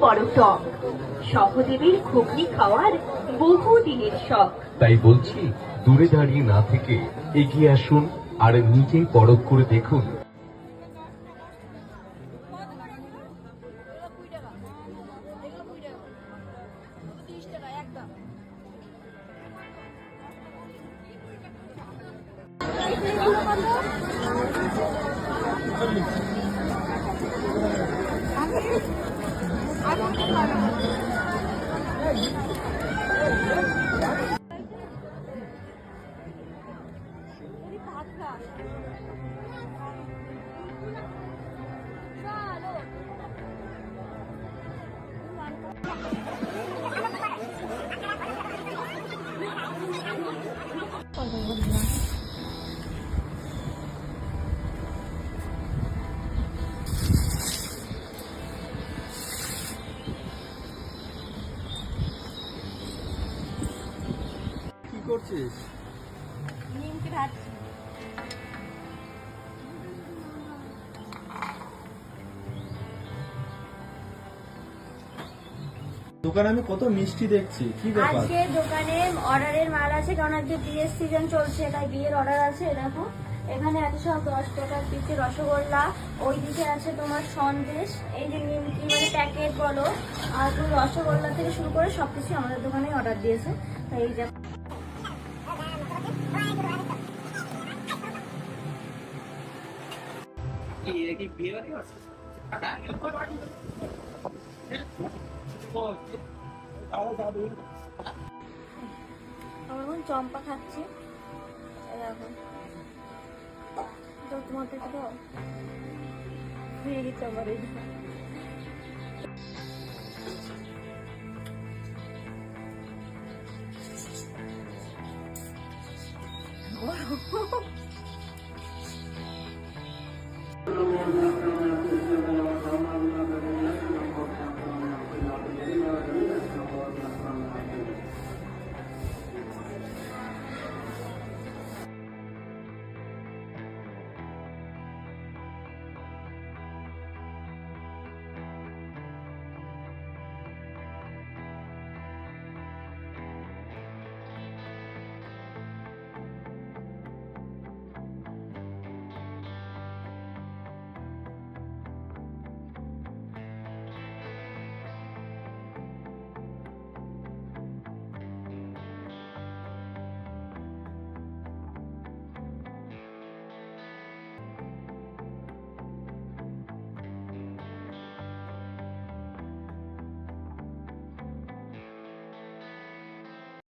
বড় টক সহদেবের ঘুগনি খাওয়ার বহু দিনের শখ। তাই বলছি, দূরে দাঁড়িয়ে না থেকে এগিয়ে আসুন আর নিজেই পরখ করে দেখুন। কি করছিস? নিমকি ভাজছি। দোকানে আমি কত মিষ্টি দেখছি, কি ব্যাপার? আজকে দোকানে অর্ডারের মাল আছে, কারণ আজকে বিয়ের সিজন চলছে, তাই বিয়ের অর্ডার আছে। দেখো এখানে আছে সব 10 টাকার পিসে রসগোল্লা, ওইদিকে আছে তোমার সন্দেশ, এই যে নিমকি মানে প্যাকেট বলো, আর তুমি রসগোল্লা থেকে শুরু করে সবকিছু আমাদের দোকানে অর্ডার দিয়েছে। তাই এই যে আমার এখন চম্পা খাচ্ছি। এই দেখো তো তোমাকে তো হয়ে গেছে আমার এই বড়